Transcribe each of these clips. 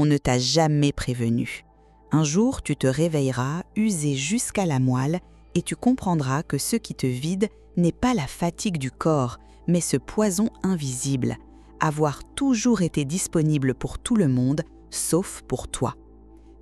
On ne t'a jamais prévenu. Un jour, tu te réveilleras, usé jusqu'à la moelle, et tu comprendras que ce qui te vide n'est pas la fatigue du corps, mais ce poison invisible, avoir toujours été disponible pour tout le monde, sauf pour toi.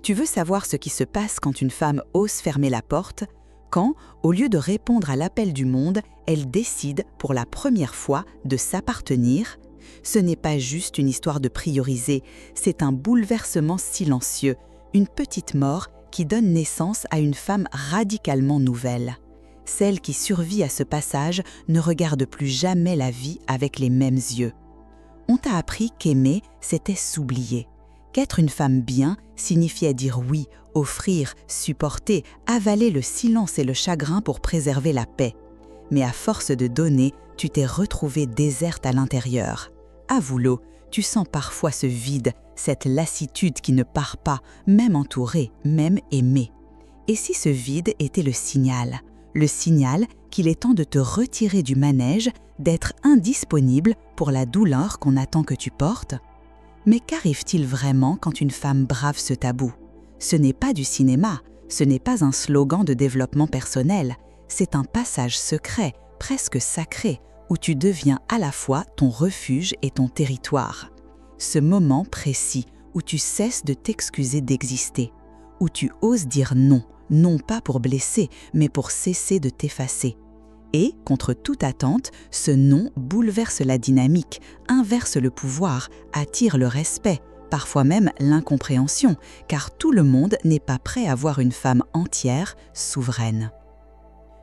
Tu veux savoir ce qui se passe quand une femme ose fermer la porte, quand, au lieu de répondre à l'appel du monde, elle décide pour la première fois de s'appartenir? Ce n'est pas juste une histoire de prioriser, c'est un bouleversement silencieux, une petite mort qui donne naissance à une femme radicalement nouvelle. Celle qui survit à ce passage ne regarde plus jamais la vie avec les mêmes yeux. On t'a appris qu'aimer, c'était s'oublier. Qu'être une femme bien signifiait dire oui, offrir, supporter, avaler le silence et le chagrin pour préserver la paix. Mais à force de donner, tu t'es retrouvée déserte à l'intérieur. Avoue-le, tu sens parfois ce vide, cette lassitude qui ne part pas, même entourée, même aimée. Et si ce vide était le signal qu'il est temps de te retirer du manège, d'être indisponible pour la douleur qu'on attend que tu portes? Mais qu'arrive-t-il vraiment quand une femme brave ce tabou? Ce n'est pas du cinéma, ce n'est pas un slogan de développement personnel, c'est un passage secret, presque sacré, où tu deviens à la fois ton refuge et ton territoire. Ce moment précis où tu cesses de t'excuser d'exister, où tu oses dire non, non pas pour blesser, mais pour cesser de t'effacer. Et, contre toute attente, ce non bouleverse la dynamique, inverse le pouvoir, attire le respect, parfois même l'incompréhension, car tout le monde n'est pas prêt à voir une femme entière, souveraine.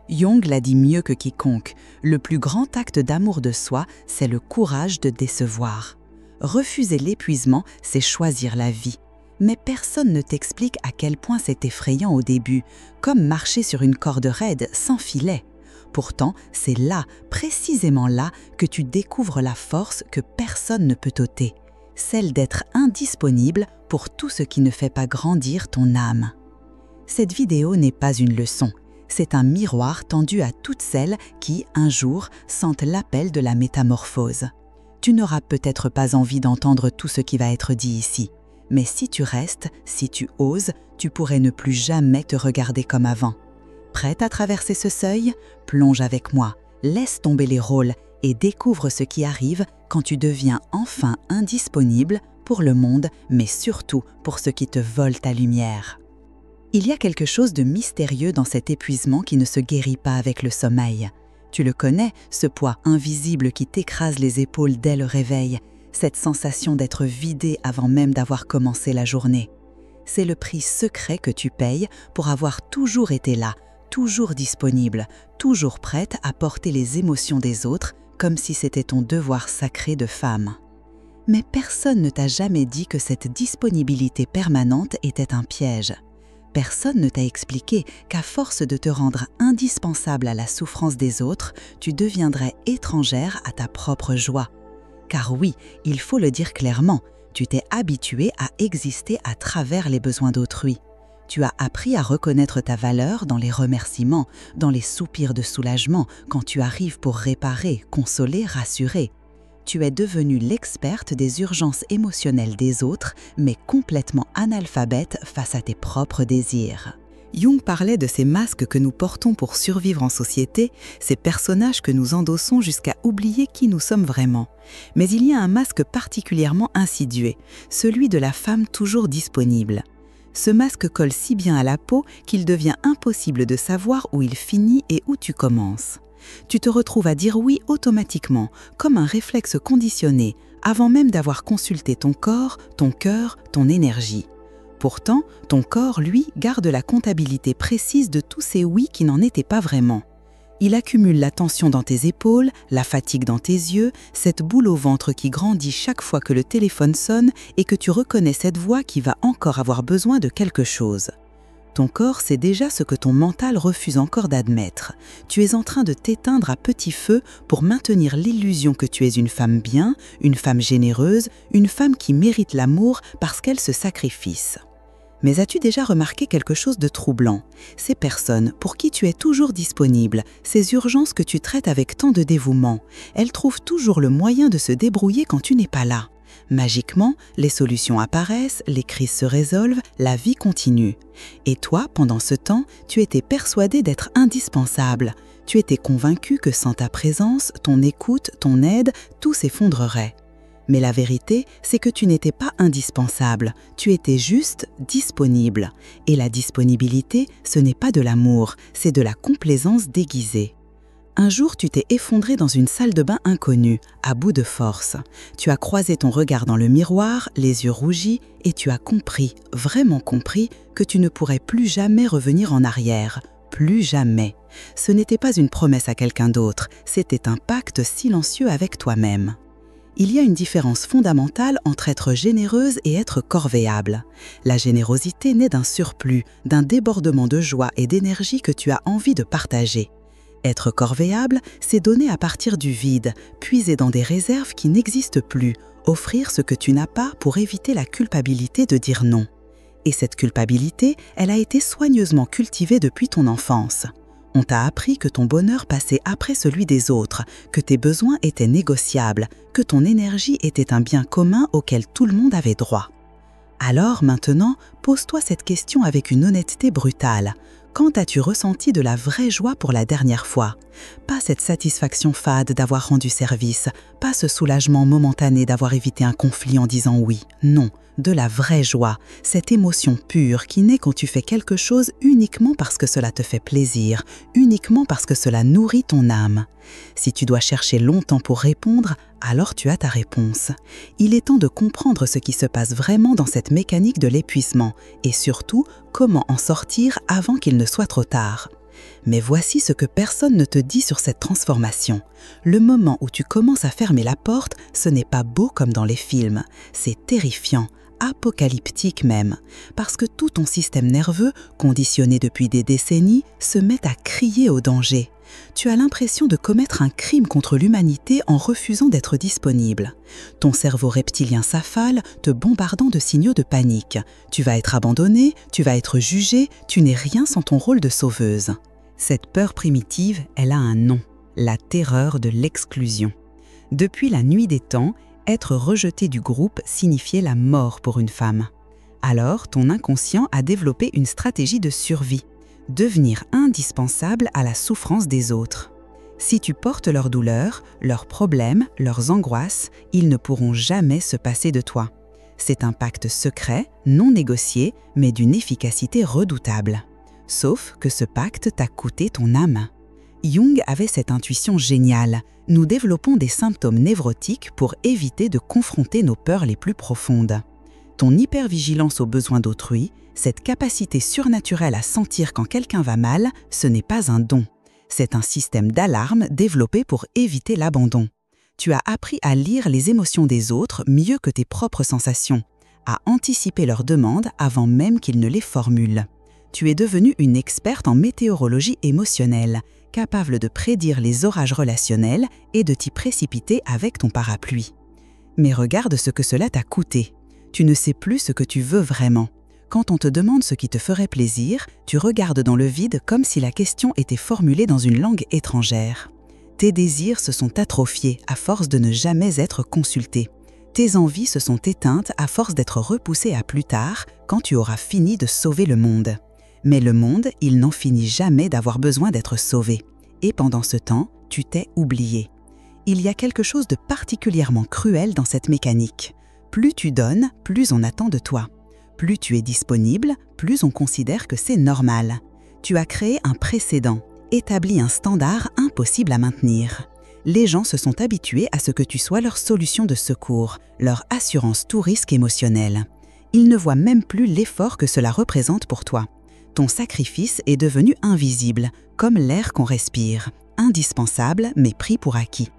Jung l'a dit mieux que quiconque, le plus grand acte d'amour de soi, c'est le courage de décevoir. Refuser l'épuisement, c'est choisir la vie. Mais personne ne t'explique à quel point c'est effrayant au début, comme marcher sur une corde raide, sans filet. Pourtant, c'est là, précisément là, que tu découvres la force que personne ne peut ôter, celle d'être indisponible pour tout ce qui ne fait pas grandir ton âme. Cette vidéo n'est pas une leçon, c'est un miroir tendu à toutes celles qui, un jour, sentent l'appel de la métamorphose. Tu n'auras peut-être pas envie d'entendre tout ce qui va être dit ici, mais si tu restes, si tu oses, tu pourrais ne plus jamais te regarder comme avant. Prête à traverser ce seuil? Plonge avec moi, laisse tomber les rôles et découvre ce qui arrive quand tu deviens enfin indisponible pour le monde, mais surtout pour ce qui te vole ta lumière. Il y a quelque chose de mystérieux dans cet épuisement qui ne se guérit pas avec le sommeil. Tu le connais, ce poids invisible qui t'écrase les épaules dès le réveil, cette sensation d'être vidé avant même d'avoir commencé la journée. C'est le prix secret que tu payes pour avoir toujours été là, toujours disponible, toujours prête à porter les émotions des autres comme si c'était ton devoir sacré de femme. Mais personne ne t'a jamais dit que cette disponibilité permanente était un piège. Personne ne t'a expliqué qu'à force de te rendre indispensable à la souffrance des autres, tu deviendrais étrangère à ta propre joie. Car oui, il faut le dire clairement, tu t'es habitué à exister à travers les besoins d'autrui. Tu as appris à reconnaître ta valeur dans les remerciements, dans les soupirs de soulagement, quand tu arrives pour réparer, consoler, rassurer. Tu es devenue l'experte des urgences émotionnelles des autres, mais complètement analphabète face à tes propres désirs. Jung parlait de ces masques que nous portons pour survivre en société, ces personnages que nous endossons jusqu'à oublier qui nous sommes vraiment. Mais il y a un masque particulièrement insidieux, celui de la femme toujours disponible. Ce masque colle si bien à la peau qu'il devient impossible de savoir où il finit et où tu commences. Tu te retrouves à dire oui automatiquement, comme un réflexe conditionné, avant même d'avoir consulté ton corps, ton cœur, ton énergie. Pourtant, ton corps, lui, garde la comptabilité précise de tous ces oui qui n'en étaient pas vraiment. Il accumule la tension dans tes épaules, la fatigue dans tes yeux, cette boule au ventre qui grandit chaque fois que le téléphone sonne et que tu reconnais cette voix qui va encore avoir besoin de quelque chose. Ton corps sait déjà ce que ton mental refuse encore d'admettre. Tu es en train de t'éteindre à petit feu pour maintenir l'illusion que tu es une femme bien, une femme généreuse, une femme qui mérite l'amour parce qu'elle se sacrifie. Mais as-tu déjà remarqué quelque chose de troublant? Ces personnes pour qui tu es toujours disponible, ces urgences que tu traites avec tant de dévouement, elles trouvent toujours le moyen de se débrouiller quand tu n'es pas là. Magiquement, les solutions apparaissent, les crises se résolvent, la vie continue. Et toi, pendant ce temps, tu étais persuadé d'être indispensable. Tu étais convaincu que sans ta présence, ton écoute, ton aide, tout s'effondrerait. Mais la vérité, c'est que tu n'étais pas indispensable, tu étais juste disponible. Et la disponibilité, ce n'est pas de l'amour, c'est de la complaisance déguisée. Un jour, tu t'es effondré dans une salle de bain inconnue, à bout de force. Tu as croisé ton regard dans le miroir, les yeux rougis, et tu as compris, vraiment compris, que tu ne pourrais plus jamais revenir en arrière. Plus jamais. Ce n'était pas une promesse à quelqu'un d'autre, c'était un pacte silencieux avec toi-même. Il y a une différence fondamentale entre être généreuse et être corvéable. La générosité naît d'un surplus, d'un débordement de joie et d'énergie que tu as envie de partager. Être corvéable, c'est donner à partir du vide, puiser dans des réserves qui n'existent plus, offrir ce que tu n'as pas pour éviter la culpabilité de dire non. Et cette culpabilité, elle a été soigneusement cultivée depuis ton enfance. On t'a appris que ton bonheur passait après celui des autres, que tes besoins étaient négociables, que ton énergie était un bien commun auquel tout le monde avait droit. Alors maintenant, pose-toi cette question avec une honnêteté brutale. Quand as-tu ressenti de la vraie joie pour la dernière fois? Pas cette satisfaction fade d'avoir rendu service, pas ce soulagement momentané d'avoir évité un conflit en disant oui, non. De la vraie joie, cette émotion pure qui naît quand tu fais quelque chose uniquement parce que cela te fait plaisir, uniquement parce que cela nourrit ton âme. Si tu dois chercher longtemps pour répondre, alors tu as ta réponse. Il est temps de comprendre ce qui se passe vraiment dans cette mécanique de l'épuisement et surtout, comment en sortir avant qu'il ne soit trop tard. Mais voici ce que personne ne te dit sur cette transformation. Le moment où tu commences à fermer la porte, ce n'est pas beau comme dans les films, c'est terrifiant. Apocalyptique même, parce que tout ton système nerveux, conditionné depuis des décennies, se met à crier au danger. Tu as l'impression de commettre un crime contre l'humanité en refusant d'être disponible. Ton cerveau reptilien s'affale, te bombardant de signaux de panique. Tu vas être abandonné, tu vas être jugé, tu n'es rien sans ton rôle de sauveuse. Cette peur primitive, elle a un nom, la terreur de l'exclusion. Depuis la nuit des temps, être rejeté du groupe signifiait la mort pour une femme. Alors, ton inconscient a développé une stratégie de survie, devenir indispensable à la souffrance des autres. Si tu portes leurs douleurs, leurs problèmes, leurs angoisses, ils ne pourront jamais se passer de toi. C'est un pacte secret, non négocié, mais d'une efficacité redoutable. Sauf que ce pacte t'a coûté ton âme. Jung avait cette intuition géniale. Nous développons des symptômes névrotiques pour éviter de confronter nos peurs les plus profondes. Ton hypervigilance aux besoins d'autrui, cette capacité surnaturelle à sentir quand quelqu'un va mal, ce n'est pas un don. C'est un système d'alarme développé pour éviter l'abandon. Tu as appris à lire les émotions des autres mieux que tes propres sensations, à anticiper leurs demandes avant même qu'ils ne les formulent. Tu es devenue une experte en météorologie émotionnelle, capable de prédire les orages relationnels et de t'y précipiter avec ton parapluie. Mais regarde ce que cela t'a coûté. Tu ne sais plus ce que tu veux vraiment. Quand on te demande ce qui te ferait plaisir, tu regardes dans le vide comme si la question était formulée dans une langue étrangère. Tes désirs se sont atrophiés à force de ne jamais être consultés. Tes envies se sont éteintes à force d'être repoussées à plus tard, quand tu auras fini de sauver le monde. Mais le monde, il n'en finit jamais d'avoir besoin d'être sauvé. Et pendant ce temps, tu t'es oublié. Il y a quelque chose de particulièrement cruel dans cette mécanique. Plus tu donnes, plus on attend de toi. Plus tu es disponible, plus on considère que c'est normal. Tu as créé un précédent, établi un standard impossible à maintenir. Les gens se sont habitués à ce que tu sois leur solution de secours, leur assurance tout risque émotionnel. Ils ne voient même plus l'effort que cela représente pour toi. Ton sacrifice est devenu invisible, comme l'air qu'on respire, indispensable mais pris pour acquis.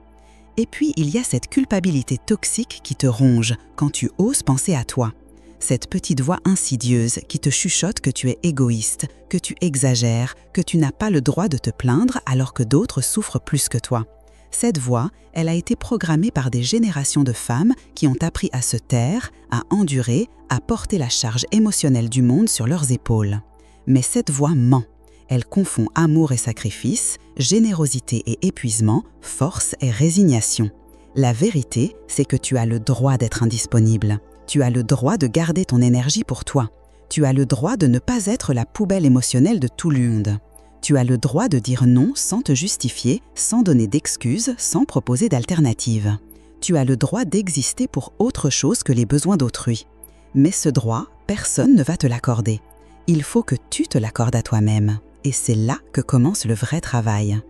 Et puis il y a cette culpabilité toxique qui te ronge quand tu oses penser à toi. Cette petite voix insidieuse qui te chuchote que tu es égoïste, que tu exagères, que tu n'as pas le droit de te plaindre alors que d'autres souffrent plus que toi. Cette voix, elle a été programmée par des générations de femmes qui ont appris à se taire, à endurer, à porter la charge émotionnelle du monde sur leurs épaules. Mais cette voix ment. Elle confond amour et sacrifice, générosité et épuisement, force et résignation. La vérité, c'est que tu as le droit d'être indisponible. Tu as le droit de garder ton énergie pour toi. Tu as le droit de ne pas être la poubelle émotionnelle de tout le monde. Tu as le droit de dire non sans te justifier, sans donner d'excuses, sans proposer d'alternatives. Tu as le droit d'exister pour autre chose que les besoins d'autrui. Mais ce droit, personne ne va te l'accorder. Il faut que tu te l'accordes à toi-même. Et c'est là que commence le vrai travail.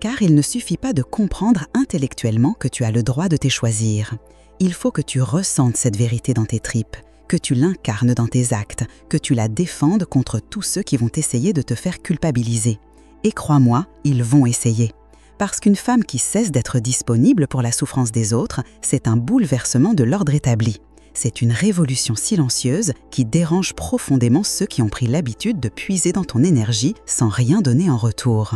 Car il ne suffit pas de comprendre intellectuellement que tu as le droit de te choisir. Il faut que tu ressentes cette vérité dans tes tripes, que tu l'incarnes dans tes actes, que tu la défendes contre tous ceux qui vont essayer de te faire culpabiliser. Et crois-moi, ils vont essayer. Parce qu'une femme qui cesse d'être disponible pour la souffrance des autres, c'est un bouleversement de l'ordre établi. C'est une révolution silencieuse qui dérange profondément ceux qui ont pris l'habitude de puiser dans ton énergie sans rien donner en retour.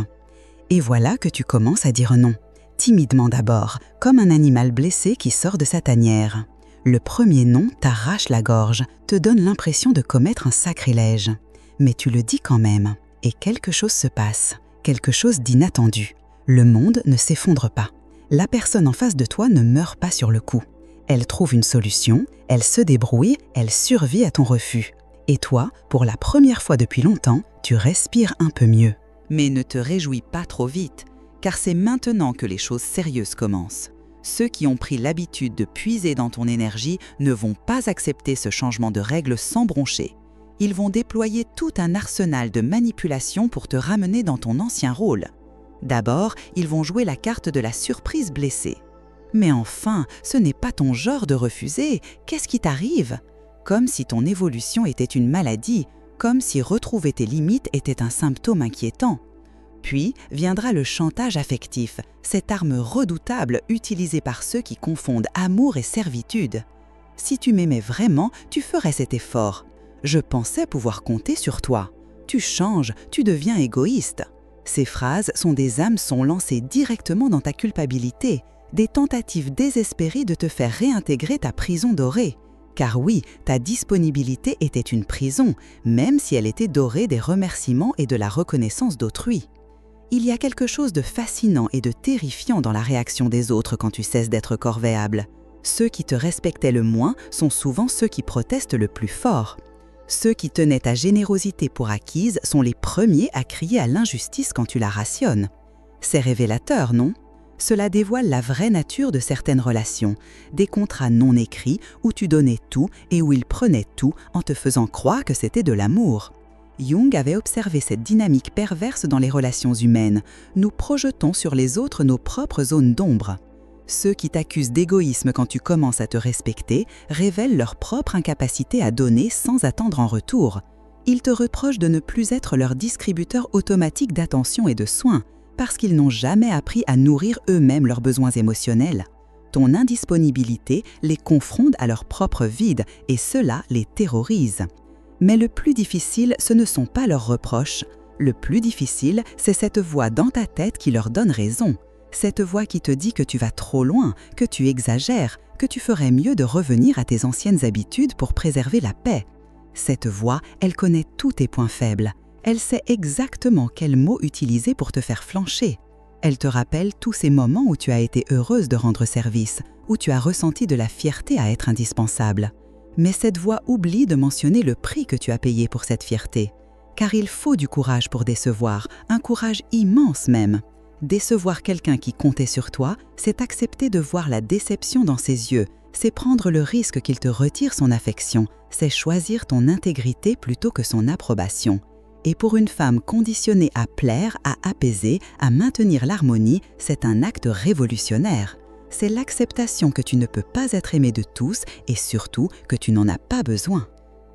Et voilà que tu commences à dire non, timidement d'abord, comme un animal blessé qui sort de sa tanière. Le premier non t'arrache la gorge, te donne l'impression de commettre un sacrilège. Mais tu le dis quand même, et quelque chose se passe, quelque chose d'inattendu. Le monde ne s'effondre pas. La personne en face de toi ne meurt pas sur le coup. Elle trouve une solution, elle se débrouille, elle survit à ton refus. Et toi, pour la première fois depuis longtemps, tu respires un peu mieux. Mais ne te réjouis pas trop vite, car c'est maintenant que les choses sérieuses commencent. Ceux qui ont pris l'habitude de puiser dans ton énergie ne vont pas accepter ce changement de règle sans broncher. Ils vont déployer tout un arsenal de manipulation pour te ramener dans ton ancien rôle. D'abord, ils vont jouer la carte de la surprise blessée. Mais enfin, ce n'est pas ton genre de refuser. Qu'est-ce qui t'arrive? Comme si ton évolution était une maladie, comme si retrouver tes limites était un symptôme inquiétant. Puis viendra le chantage affectif, cette arme redoutable utilisée par ceux qui confondent amour et servitude. Si tu m'aimais vraiment, tu ferais cet effort. Je pensais pouvoir compter sur toi. Tu changes, tu deviens égoïste. Ces phrases sont des hameçons lancés directement dans ta culpabilité, des tentatives désespérées de te faire réintégrer ta prison dorée. Car oui, ta disponibilité était une prison, même si elle était dorée des remerciements et de la reconnaissance d'autrui. Il y a quelque chose de fascinant et de terrifiant dans la réaction des autres quand tu cesses d'être corvéable. Ceux qui te respectaient le moins sont souvent ceux qui protestent le plus fort. Ceux qui tenaient ta générosité pour acquise sont les premiers à crier à l'injustice quand tu la rationnes. C'est révélateur, non ? Cela dévoile la vraie nature de certaines relations, des contrats non écrits où tu donnais tout et où ils prenaient tout en te faisant croire que c'était de l'amour. Jung avait observé cette dynamique perverse dans les relations humaines. Nous projetons sur les autres nos propres zones d'ombre. Ceux qui t'accusent d'égoïsme quand tu commences à te respecter révèlent leur propre incapacité à donner sans attendre en retour. Ils te reprochent de ne plus être leur distributeur automatique d'attention et de soins, parce qu'ils n'ont jamais appris à nourrir eux-mêmes leurs besoins émotionnels. Ton indisponibilité les confronte à leur propre vide et cela les terrorise. Mais le plus difficile, ce ne sont pas leurs reproches. Le plus difficile, c'est cette voix dans ta tête qui leur donne raison. Cette voix qui te dit que tu vas trop loin, que tu exagères, que tu ferais mieux de revenir à tes anciennes habitudes pour préserver la paix. Cette voix, elle connaît tous tes points faibles. Elle sait exactement quels mots utiliser pour te faire flancher. Elle te rappelle tous ces moments où tu as été heureuse de rendre service, où tu as ressenti de la fierté à être indispensable. Mais cette voix oublie de mentionner le prix que tu as payé pour cette fierté. Car il faut du courage pour décevoir, un courage immense même. Décevoir quelqu'un qui comptait sur toi, c'est accepter de voir la déception dans ses yeux, c'est prendre le risque qu'il te retire son affection, c'est choisir ton intégrité plutôt que son approbation. Et pour une femme conditionnée à plaire, à apaiser, à maintenir l'harmonie, c'est un acte révolutionnaire. C'est l'acceptation que tu ne peux pas être aimé de tous et surtout que tu n'en as pas besoin.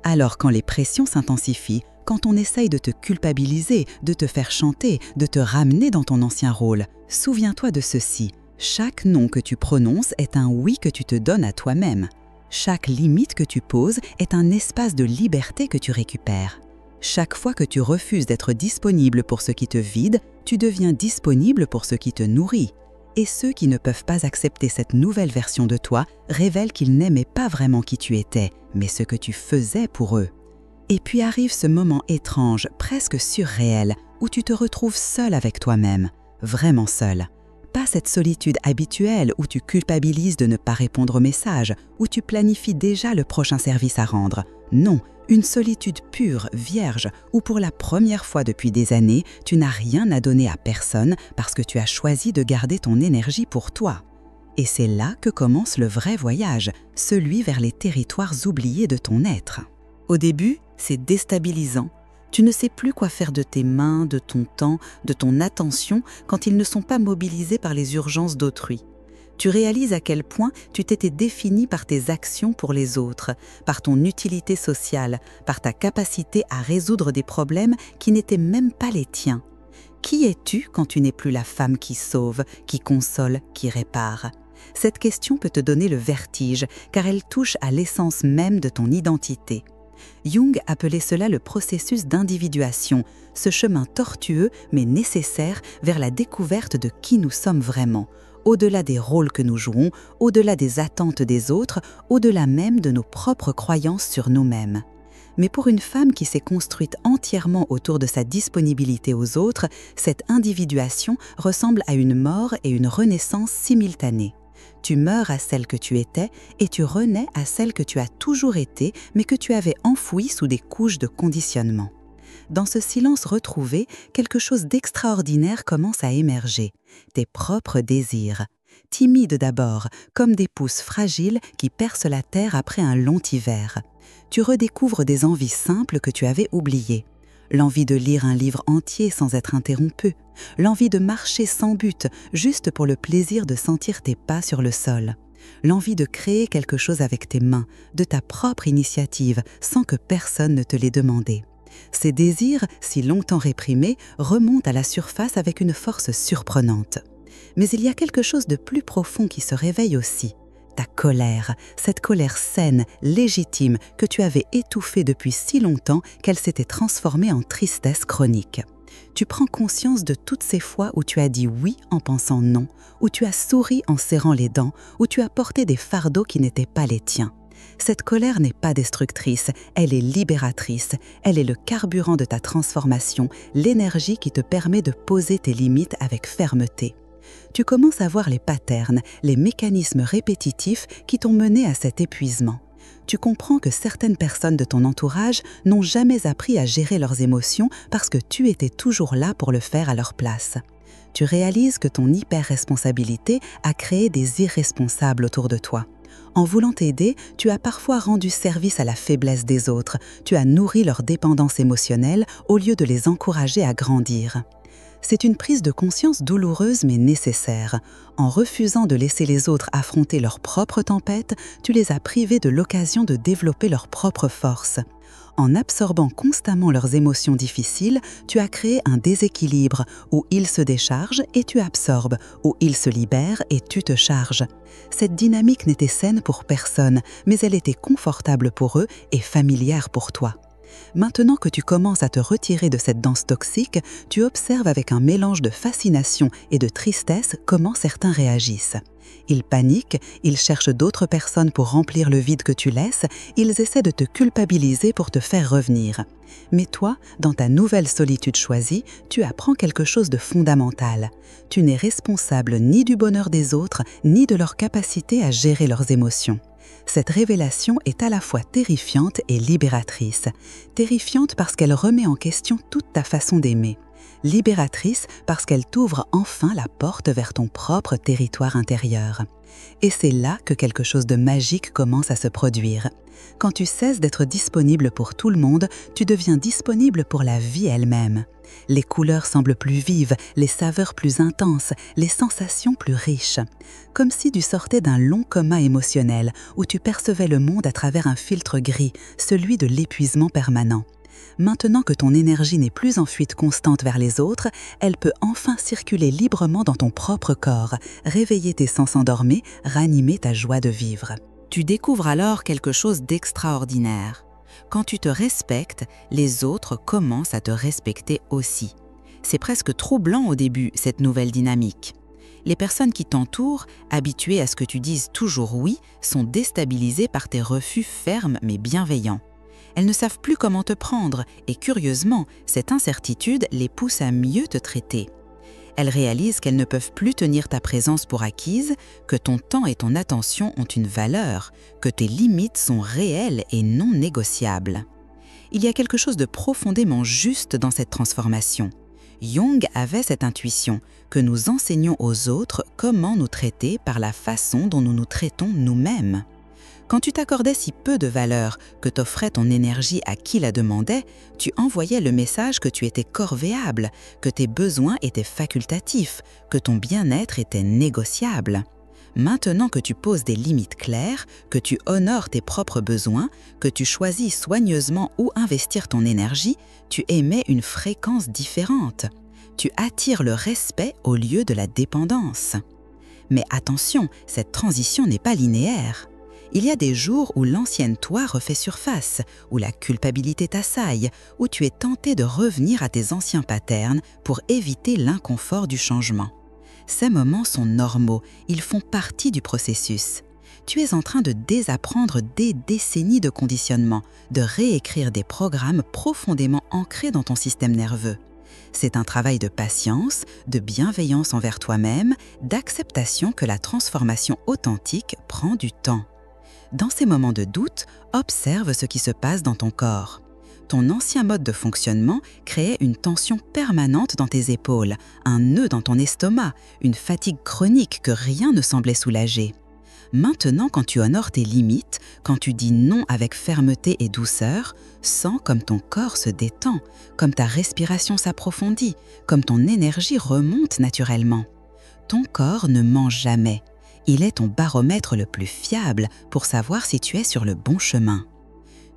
Alors quand les pressions s'intensifient, quand on essaye de te culpabiliser, de te faire chanter, de te ramener dans ton ancien rôle, souviens-toi de ceci. Chaque non que tu prononces est un oui que tu te donnes à toi-même. Chaque limite que tu poses est un espace de liberté que tu récupères. Chaque fois que tu refuses d'être disponible pour ce qui te vide, tu deviens disponible pour ce qui te nourrit. Et ceux qui ne peuvent pas accepter cette nouvelle version de toi révèlent qu'ils n'aimaient pas vraiment qui tu étais, mais ce que tu faisais pour eux. Et puis arrive ce moment étrange, presque surréel, où tu te retrouves seul avec toi-même, vraiment seul. Pas cette solitude habituelle où tu culpabilises de ne pas répondre aux messages, où tu planifies déjà le prochain service à rendre. Non, une solitude pure, vierge, où pour la première fois depuis des années, tu n'as rien à donner à personne parce que tu as choisi de garder ton énergie pour toi. Et c'est là que commence le vrai voyage, celui vers les territoires oubliés de ton être. Au début, c'est déstabilisant. Tu ne sais plus quoi faire de tes mains, de ton temps, de ton attention quand ils ne sont pas mobilisés par les urgences d'autrui. Tu réalises à quel point tu t'étais défini par tes actions pour les autres, par ton utilité sociale, par ta capacité à résoudre des problèmes qui n'étaient même pas les tiens. Qui es-tu quand tu n'es plus la femme qui sauve, qui console, qui répare ? Cette question peut te donner le vertige, car elle touche à l'essence même de ton identité. Jung appelait cela le processus d'individuation, ce chemin tortueux mais nécessaire vers la découverte de qui nous sommes vraiment, au-delà des rôles que nous jouons, au-delà des attentes des autres, au-delà même de nos propres croyances sur nous-mêmes. Mais pour une femme qui s'est construite entièrement autour de sa disponibilité aux autres, cette individuation ressemble à une mort et une renaissance simultanées. Tu meurs à celle que tu étais et tu renais à celle que tu as toujours été, mais que tu avais enfouie sous des couches de conditionnement. Dans ce silence retrouvé, quelque chose d'extraordinaire commence à émerger, tes propres désirs. Timides d'abord, comme des pousses fragiles qui percent la terre après un long hiver. Tu redécouvres des envies simples que tu avais oubliées. L'envie de lire un livre entier sans être interrompu, l'envie de marcher sans but, juste pour le plaisir de sentir tes pas sur le sol, l'envie de créer quelque chose avec tes mains, de ta propre initiative, sans que personne ne te l'ait demandé. Ces désirs, si longtemps réprimés, remontent à la surface avec une force surprenante. Mais il y a quelque chose de plus profond qui se réveille aussi. Ta colère, cette colère saine, légitime, que tu avais étouffée depuis si longtemps qu'elle s'était transformée en tristesse chronique. Tu prends conscience de toutes ces fois où tu as dit oui en pensant non, où tu as souri en serrant les dents, où tu as porté des fardeaux qui n'étaient pas les tiens. Cette colère n'est pas destructrice, elle est libératrice, elle est le carburant de ta transformation, l'énergie qui te permet de poser tes limites avec fermeté. Tu commences à voir les patterns, les mécanismes répétitifs qui t'ont mené à cet épuisement. Tu comprends que certaines personnes de ton entourage n'ont jamais appris à gérer leurs émotions parce que tu étais toujours là pour le faire à leur place. Tu réalises que ton hyper-responsabilité a créé des irresponsables autour de toi. En voulant t'aider, tu as parfois rendu service à la faiblesse des autres, tu as nourri leur dépendance émotionnelle au lieu de les encourager à grandir. C'est une prise de conscience douloureuse mais nécessaire. En refusant de laisser les autres affronter leurs propres tempêtes, tu les as privés de l'occasion de développer leur propre force. En absorbant constamment leurs émotions difficiles, tu as créé un déséquilibre où ils se déchargent et tu absorbes, où ils se libèrent et tu te charges. Cette dynamique n'était saine pour personne, mais elle était confortable pour eux et familière pour toi. Maintenant que tu commences à te retirer de cette danse toxique, tu observes avec un mélange de fascination et de tristesse comment certains réagissent. Ils paniquent, ils cherchent d'autres personnes pour remplir le vide que tu laisses, ils essaient de te culpabiliser pour te faire revenir. Mais toi, dans ta nouvelle solitude choisie, tu apprends quelque chose de fondamental. Tu n'es responsable ni du bonheur des autres, ni de leur capacité à gérer leurs émotions. Cette révélation est à la fois terrifiante et libératrice. Terrifiante parce qu'elle remet en question toute ta façon d'aimer. Libératrice parce qu'elle t'ouvre enfin la porte vers ton propre territoire intérieur. Et c'est là que quelque chose de magique commence à se produire. Quand tu cesses d'être disponible pour tout le monde, tu deviens disponible pour la vie elle-même. Les couleurs semblent plus vives, les saveurs plus intenses, les sensations plus riches. Comme si tu sortais d'un long coma émotionnel où tu percevais le monde à travers un filtre gris, celui de l'épuisement permanent. Maintenant que ton énergie n'est plus en fuite constante vers les autres, elle peut enfin circuler librement dans ton propre corps, réveiller tes sens endormis, ranimer ta joie de vivre. Tu découvres alors quelque chose d'extraordinaire. Quand tu te respectes, les autres commencent à te respecter aussi. C'est presque troublant au début, cette nouvelle dynamique. Les personnes qui t'entourent, habituées à ce que tu dises toujours oui, sont déstabilisées par tes refus fermes mais bienveillants. Elles ne savent plus comment te prendre et curieusement, cette incertitude les pousse à mieux te traiter. Elles réalisent qu'elles ne peuvent plus tenir ta présence pour acquise, que ton temps et ton attention ont une valeur, que tes limites sont réelles et non négociables. Il y a quelque chose de profondément juste dans cette transformation. Jung avait cette intuition que nous enseignons aux autres comment nous traiter par la façon dont nous nous traitons nous-mêmes. Quand tu t'accordais si peu de valeur que t'offrais ton énergie à qui la demandait, tu envoyais le message que tu étais corvéable, que tes besoins étaient facultatifs, que ton bien-être était négociable. Maintenant que tu poses des limites claires, que tu honores tes propres besoins, que tu choisis soigneusement où investir ton énergie, tu émets une fréquence différente. Tu attires le respect au lieu de la dépendance. Mais attention, cette transition n'est pas linéaire. Il y a des jours où l'ancienne toi refait surface, où la culpabilité t'assaille, où tu es tenté de revenir à tes anciens patterns pour éviter l'inconfort du changement. Ces moments sont normaux, ils font partie du processus. Tu es en train de désapprendre des décennies de conditionnement, de réécrire des programmes profondément ancrés dans ton système nerveux. C'est un travail de patience, de bienveillance envers toi-même, d'acceptation que la transformation authentique prend du temps. Dans ces moments de doute, observe ce qui se passe dans ton corps. Ton ancien mode de fonctionnement créait une tension permanente dans tes épaules, un nœud dans ton estomac, une fatigue chronique que rien ne semblait soulager. Maintenant, quand tu honores tes limites, quand tu dis non avec fermeté et douceur, sens comme ton corps se détend, comme ta respiration s'approfondit, comme ton énergie remonte naturellement. Ton corps ne ment jamais. Il est ton baromètre le plus fiable pour savoir si tu es sur le bon chemin.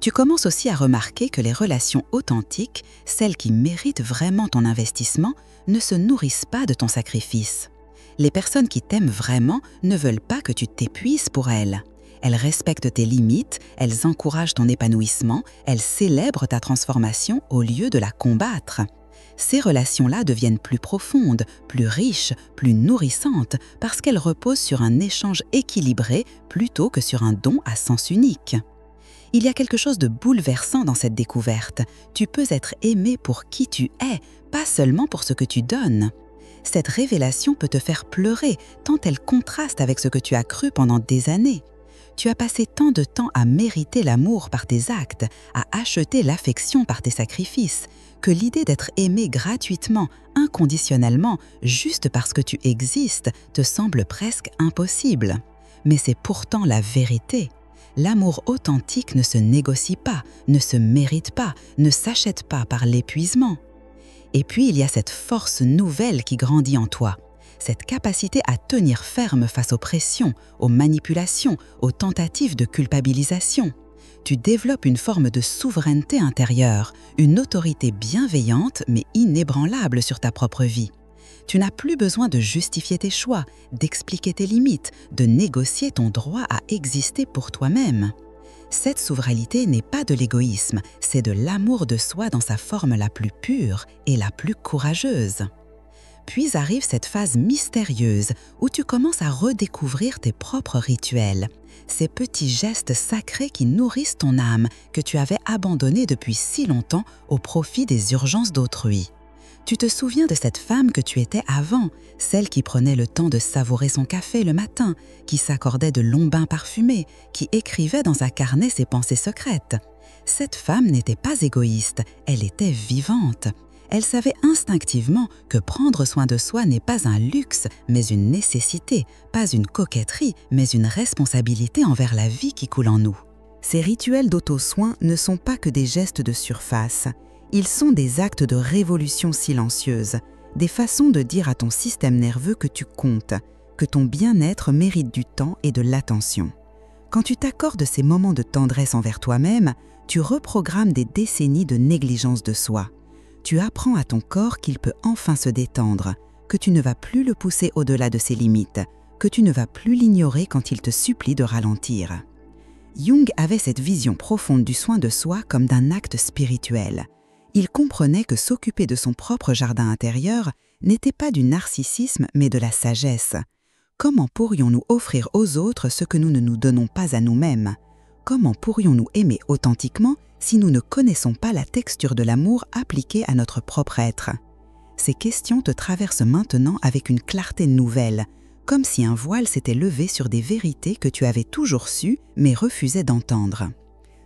Tu commences aussi à remarquer que les relations authentiques, celles qui méritent vraiment ton investissement, ne se nourrissent pas de ton sacrifice. Les personnes qui t'aiment vraiment ne veulent pas que tu t'épuises pour elles. Elles respectent tes limites, elles encouragent ton épanouissement, elles célèbrent ta transformation au lieu de la combattre. Ces relations-là deviennent plus profondes, plus riches, plus nourrissantes parce qu'elles reposent sur un échange équilibré plutôt que sur un don à sens unique. Il y a quelque chose de bouleversant dans cette découverte. Tu peux être aimé pour qui tu es, pas seulement pour ce que tu donnes. Cette révélation peut te faire pleurer tant elle contraste avec ce que tu as cru pendant des années. Tu as passé tant de temps à mériter l'amour par tes actes, à acheter l'affection par tes sacrifices, que l'idée d'être aimé gratuitement, inconditionnellement, juste parce que tu existes, te semble presque impossible. Mais c'est pourtant la vérité. L'amour authentique ne se négocie pas, ne se mérite pas, ne s'achète pas par l'épuisement. Et puis il y a cette force nouvelle qui grandit en toi, cette capacité à tenir ferme face aux pressions, aux manipulations, aux tentatives de culpabilisation. Tu développes une forme de souveraineté intérieure, une autorité bienveillante mais inébranlable sur ta propre vie. Tu n'as plus besoin de justifier tes choix, d'expliquer tes limites, de négocier ton droit à exister pour toi-même. Cette souveraineté n'est pas de l'égoïsme, c'est de l'amour de soi dans sa forme la plus pure et la plus courageuse. Puis arrive cette phase mystérieuse où tu commences à redécouvrir tes propres rituels, ces petits gestes sacrés qui nourrissent ton âme que tu avais abandonnés depuis si longtemps au profit des urgences d'autrui. Tu te souviens de cette femme que tu étais avant, celle qui prenait le temps de savourer son café le matin, qui s'accordait de longs bains parfumés, qui écrivait dans un carnet ses pensées secrètes. Cette femme n'était pas égoïste, elle était vivante. Elle savait instinctivement que prendre soin de soi n'est pas un luxe, mais une nécessité, pas une coquetterie, mais une responsabilité envers la vie qui coule en nous. Ces rituels d'auto-soin ne sont pas que des gestes de surface. Ils sont des actes de révolution silencieuse, des façons de dire à ton système nerveux que tu comptes, que ton bien-être mérite du temps et de l'attention. Quand tu t'accordes ces moments de tendresse envers toi-même, tu reprogrammes des décennies de négligence de soi. Tu apprends à ton corps qu'il peut enfin se détendre, que tu ne vas plus le pousser au-delà de ses limites, que tu ne vas plus l'ignorer quand il te supplie de ralentir. Jung avait cette vision profonde du soin de soi comme d'un acte spirituel. Il comprenait que s'occuper de son propre jardin intérieur n'était pas du narcissisme mais de la sagesse. Comment pourrions-nous offrir aux autres ce que nous ne nous donnons pas à nous-mêmes? Comment pourrions-nous aimer authentiquement si nous ne connaissons pas la texture de l'amour appliquée à notre propre être? ces questions te traversent maintenant avec une clarté nouvelle, comme si un voile s'était levé sur des vérités que tu avais toujours sues mais refusais d'entendre.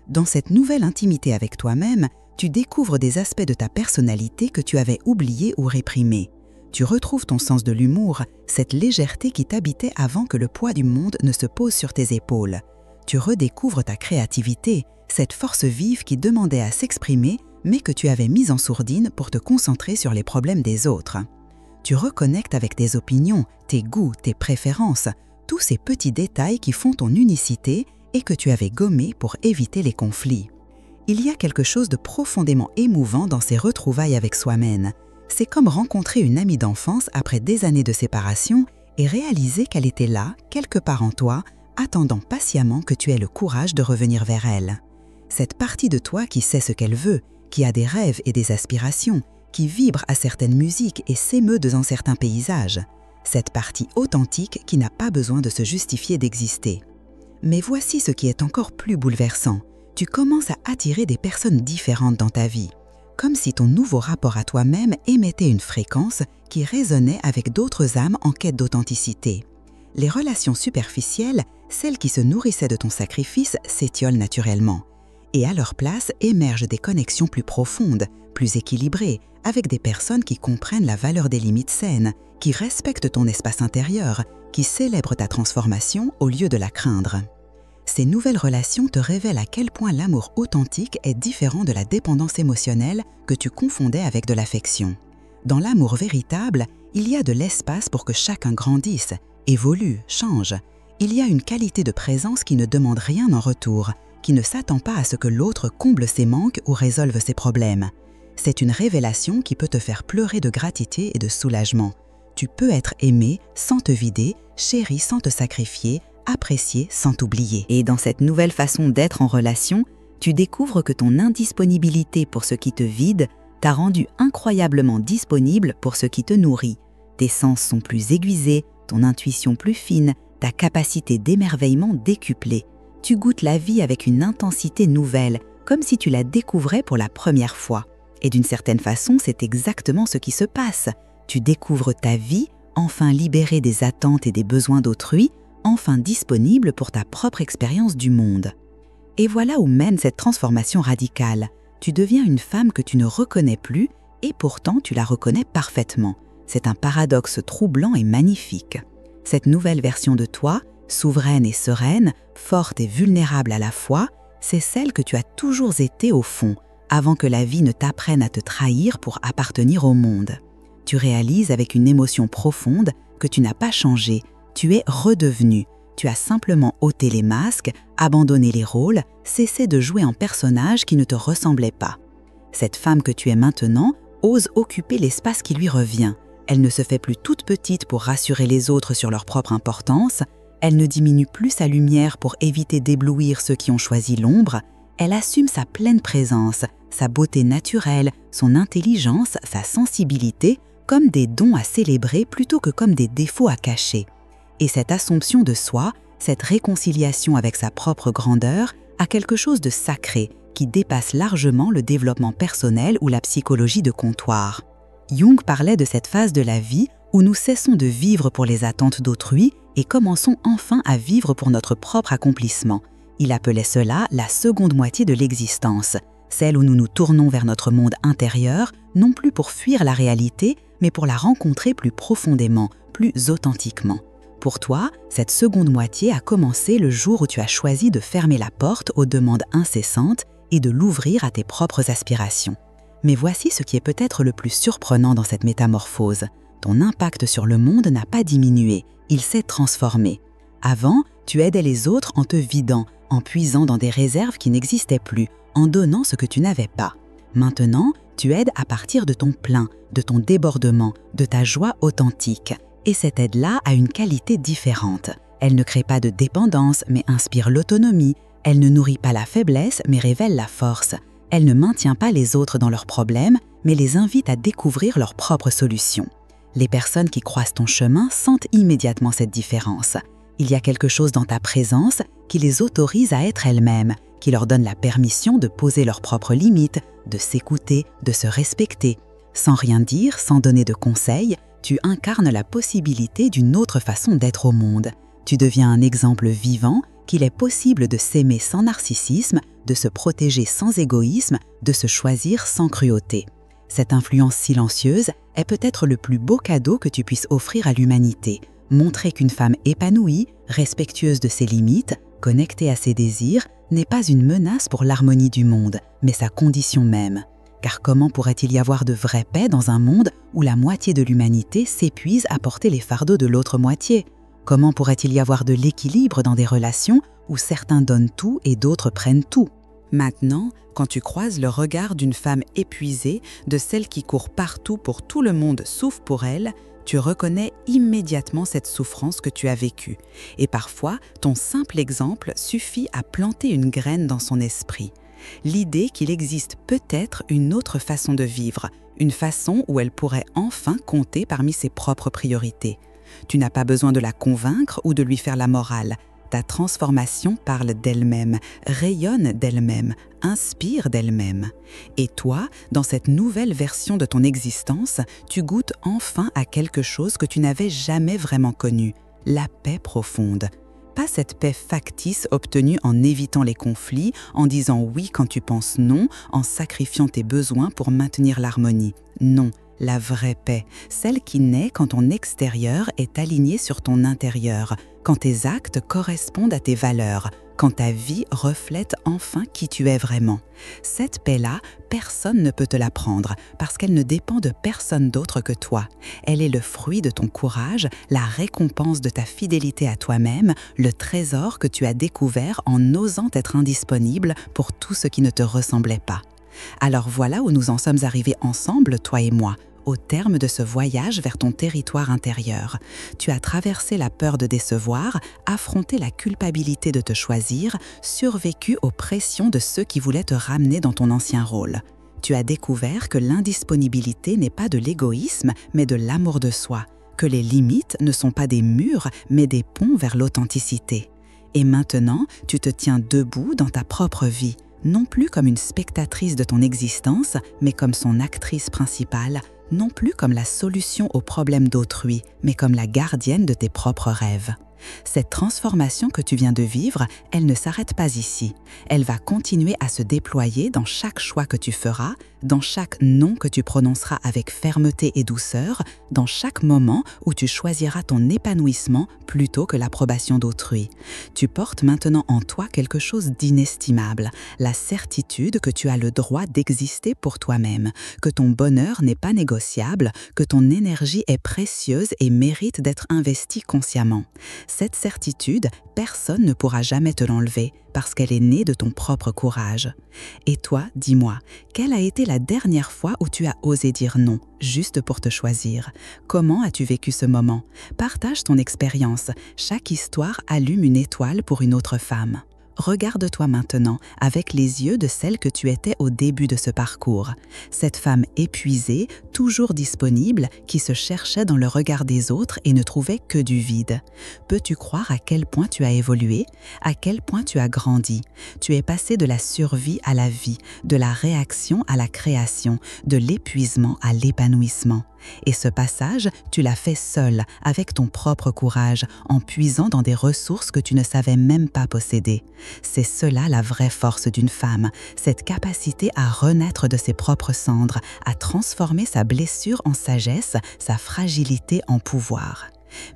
Dans cette nouvelle intimité avec toi-même, tu découvres des aspects de ta personnalité que tu avais oubliés ou réprimés. Tu retrouves ton sens de l'humour, cette légèreté qui t'habitait avant que le poids du monde ne se pose sur tes épaules. Tu redécouvres ta créativité, cette force vive qui demandait à s'exprimer, mais que tu avais mise en sourdine pour te concentrer sur les problèmes des autres. Tu reconnectes avec tes opinions, tes goûts, tes préférences, tous ces petits détails qui font ton unicité et que tu avais gommés pour éviter les conflits. Il y a quelque chose de profondément émouvant dans ces retrouvailles avec soi-même. C'est comme rencontrer une amie d'enfance après des années de séparation et réaliser qu'elle était là, quelque part en toi, attendant patiemment que tu aies le courage de revenir vers elle. Cette partie de toi qui sait ce qu'elle veut, qui a des rêves et des aspirations, qui vibre à certaines musiques et s'émeut dans certains paysages. Cette partie authentique qui n'a pas besoin de se justifier d'exister. Mais voici ce qui est encore plus bouleversant. Tu commences à attirer des personnes différentes dans ta vie, comme si ton nouveau rapport à toi-même émettait une fréquence qui résonnait avec d'autres âmes en quête d'authenticité. Les relations superficielles, celles qui se nourrissaient de ton sacrifice, s'étiolent naturellement. Et à leur place émergent des connexions plus profondes, plus équilibrées, avec des personnes qui comprennent la valeur des limites saines, qui respectent ton espace intérieur, qui célèbrent ta transformation au lieu de la craindre. Ces nouvelles relations te révèlent à quel point l'amour authentique est différent de la dépendance émotionnelle que tu confondais avec de l'affection. Dans l'amour véritable, il y a de l'espace pour que chacun grandisse, évolue, change. Il y a une qualité de présence qui ne demande rien en retour, qui ne s'attend pas à ce que l'autre comble ses manques ou résolve ses problèmes. C'est une révélation qui peut te faire pleurer de gratitude et de soulagement. Tu peux être aimé sans te vider, chéri sans te sacrifier, apprécié sans t'oublier. Et dans cette nouvelle façon d'être en relation, tu découvres que ton indisponibilité pour ce qui te vide t'a rendu incroyablement disponible pour ce qui te nourrit. Tes sens sont plus aiguisés, ton intuition plus fine, ta capacité d'émerveillement décuplée. Tu goûtes la vie avec une intensité nouvelle, comme si tu la découvrais pour la première fois. Et d'une certaine façon, c'est exactement ce qui se passe. Tu découvres ta vie, enfin libérée des attentes et des besoins d'autrui, enfin disponible pour ta propre expérience du monde. Et voilà où mène cette transformation radicale. Tu deviens une femme que tu ne reconnais plus et pourtant tu la reconnais parfaitement. C'est un paradoxe troublant et magnifique. Cette nouvelle version de toi, souveraine et sereine, forte et vulnérable à la fois, c'est celle que tu as toujours été au fond, avant que la vie ne t'apprenne à te trahir pour appartenir au monde. Tu réalises avec une émotion profonde que tu n'as pas changé, tu es redevenu. Tu as simplement ôté les masques, abandonné les rôles, cessé de jouer en personnage qui ne te ressemblait pas. Cette femme que tu es maintenant ose occuper l'espace qui lui revient. Elle ne se fait plus toute petite pour rassurer les autres sur leur propre importance, elle ne diminue plus sa lumière pour éviter d'éblouir ceux qui ont choisi l'ombre, elle assume sa pleine présence, sa beauté naturelle, son intelligence, sa sensibilité, comme des dons à célébrer plutôt que comme des défauts à cacher. Et cette assomption de soi, cette réconciliation avec sa propre grandeur, a quelque chose de sacré qui dépasse largement le développement personnel ou la psychologie de comptoir. Jung parlait de cette phase de la vie où nous cessons de vivre pour les attentes d'autrui et commençons enfin à vivre pour notre propre accomplissement. Il appelait cela la seconde moitié de l'existence, celle où nous nous tournons vers notre monde intérieur, non plus pour fuir la réalité, mais pour la rencontrer plus profondément, plus authentiquement. Pour toi, cette seconde moitié a commencé le jour où tu as choisi de fermer la porte aux demandes incessantes et de l'ouvrir à tes propres aspirations. Mais voici ce qui est peut-être le plus surprenant dans cette métamorphose. Ton impact sur le monde n'a pas diminué, il s'est transformé. Avant, tu aidais les autres en te vidant, en puisant dans des réserves qui n'existaient plus, en donnant ce que tu n'avais pas. Maintenant, tu aides à partir de ton plein, de ton débordement, de ta joie authentique. Et cette aide-là a une qualité différente. Elle ne crée pas de dépendance, mais inspire l'autonomie. Elle ne nourrit pas la faiblesse, mais révèle la force. Elle ne maintient pas les autres dans leurs problèmes, mais les invite à découvrir leurs propres solutions. Les personnes qui croisent ton chemin sentent immédiatement cette différence. Il y a quelque chose dans ta présence qui les autorise à être elles-mêmes, qui leur donne la permission de poser leurs propres limites, de s'écouter, de se respecter. Sans rien dire, sans donner de conseils, tu incarnes la possibilité d'une autre façon d'être au monde. Tu deviens un exemple vivant qu'il est possible de s'aimer sans narcissisme, de se protéger sans égoïsme, de se choisir sans cruauté. Cette influence silencieuse est peut-être le plus beau cadeau que tu puisses offrir à l'humanité. Montrer qu'une femme épanouie, respectueuse de ses limites, connectée à ses désirs, n'est pas une menace pour l'harmonie du monde, mais sa condition même. Car comment pourrait-il y avoir de vraie paix dans un monde où la moitié de l'humanité s'épuise à porter les fardeaux de l'autre moitié? Comment pourrait-il y avoir de l'équilibre dans des relations où certains donnent tout et d'autres prennent tout? Maintenant, quand tu croises le regard d'une femme épuisée, de celle qui court partout pour tout le monde sauf pour elle, tu reconnais immédiatement cette souffrance que tu as vécue. Et parfois, ton simple exemple suffit à planter une graine dans son esprit. L'idée qu'il existe peut-être une autre façon de vivre, une façon où elle pourrait enfin compter parmi ses propres priorités. Tu n'as pas besoin de la convaincre ou de lui faire la morale. Ta transformation parle d'elle-même, rayonne d'elle-même, inspire d'elle-même. Et toi, dans cette nouvelle version de ton existence, tu goûtes enfin à quelque chose que tu n'avais jamais vraiment connu, la paix profonde. Pas cette paix factice obtenue en évitant les conflits, en disant oui quand tu penses non, en sacrifiant tes besoins pour maintenir l'harmonie. Non, la vraie paix, celle qui naît quand ton extérieur est aligné sur ton intérieur, quand tes actes correspondent à tes valeurs, quand ta vie reflète enfin qui tu es vraiment. Cette paix-là, personne ne peut te la prendre parce qu'elle ne dépend de personne d'autre que toi. Elle est le fruit de ton courage, la récompense de ta fidélité à toi-même, le trésor que tu as découvert en osant être indisponible pour tout ce qui ne te ressemblait pas. Alors voilà où nous en sommes arrivés ensemble, toi et moi, au terme de ce voyage vers ton territoire intérieur. Tu as traversé la peur de décevoir, affronté la culpabilité de te choisir, survécu aux pressions de ceux qui voulaient te ramener dans ton ancien rôle. Tu as découvert que l'indisponibilité n'est pas de l'égoïsme, mais de l'amour de soi, que les limites ne sont pas des murs, mais des ponts vers l'authenticité. Et maintenant, tu te tiens debout dans ta propre vie, non plus comme une spectatrice de ton existence, mais comme son actrice principale, non plus comme la solution aux problèmes d'autrui, mais comme la gardienne de tes propres rêves. Cette transformation que tu viens de vivre, elle ne s'arrête pas ici. Elle va continuer à se déployer dans chaque choix que tu feras, dans chaque non que tu prononceras avec fermeté et douceur, dans chaque moment où tu choisiras ton épanouissement plutôt que l'approbation d'autrui. Tu portes maintenant en toi quelque chose d'inestimable, la certitude que tu as le droit d'exister pour toi-même, que ton bonheur n'est pas négociable, que ton énergie est précieuse et mérite d'être investie consciemment. Cette certitude, personne ne pourra jamais te l'enlever parce qu'elle est née de ton propre courage. Et toi, dis-moi, quelle a été la dernière fois où tu as osé dire non, juste pour te choisir? Comment as-tu vécu ce moment? Partage ton expérience. Chaque histoire allume une étoile pour une autre femme. Regarde-toi maintenant avec les yeux de celle que tu étais au début de ce parcours. Cette femme épuisée, toujours disponible, qui se cherchait dans le regard des autres et ne trouvait que du vide. Peux-tu croire à quel point tu as évolué, à quel point tu as grandi? Tu es passé de la survie à la vie, de la réaction à la création, de l'épuisement à l'épanouissement. Et ce passage, tu l'as fait seul, avec ton propre courage, en puisant dans des ressources que tu ne savais même pas posséder. C'est cela la vraie force d'une femme, cette capacité à renaître de ses propres cendres, à transformer sa blessure en sagesse, sa fragilité en pouvoir.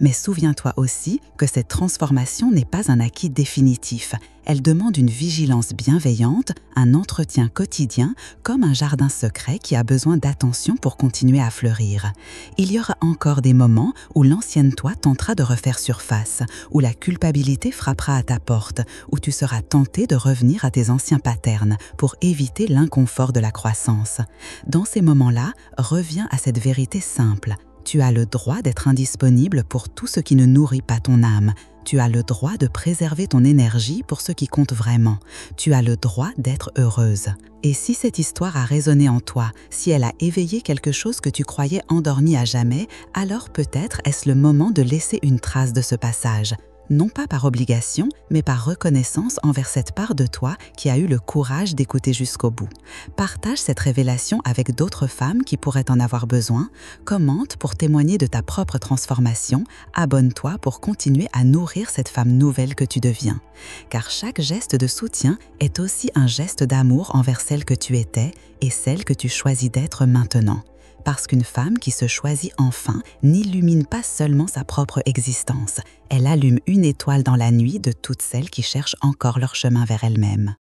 Mais souviens-toi aussi que cette transformation n'est pas un acquis définitif. Elle demande une vigilance bienveillante, un entretien quotidien, comme un jardin secret qui a besoin d'attention pour continuer à fleurir. Il y aura encore des moments où l'ancienne toi tentera de refaire surface, où la culpabilité frappera à ta porte, où tu seras tenté de revenir à tes anciens patterns pour éviter l'inconfort de la croissance. Dans ces moments-là, reviens à cette vérité simple. Tu as le droit d'être indisponible pour tout ce qui ne nourrit pas ton âme. Tu as le droit de préserver ton énergie pour ce qui compte vraiment. Tu as le droit d'être heureuse. Et si cette histoire a résonné en toi, si elle a éveillé quelque chose que tu croyais endormi à jamais, alors peut-être est-ce le moment de laisser une trace de ce passage. non pas par obligation, mais par reconnaissance envers cette part de toi qui a eu le courage d'écouter jusqu'au bout. Partage cette révélation avec d'autres femmes qui pourraient en avoir besoin, commente pour témoigner de ta propre transformation, abonne-toi pour continuer à nourrir cette femme nouvelle que tu deviens. Car chaque geste de soutien est aussi un geste d'amour envers celle que tu étais et celle que tu choisis d'être maintenant. Parce qu'une femme qui se choisit enfin n'illumine pas seulement sa propre existence, elle allume une étoile dans la nuit de toutes celles qui cherchent encore leur chemin vers elles-mêmes.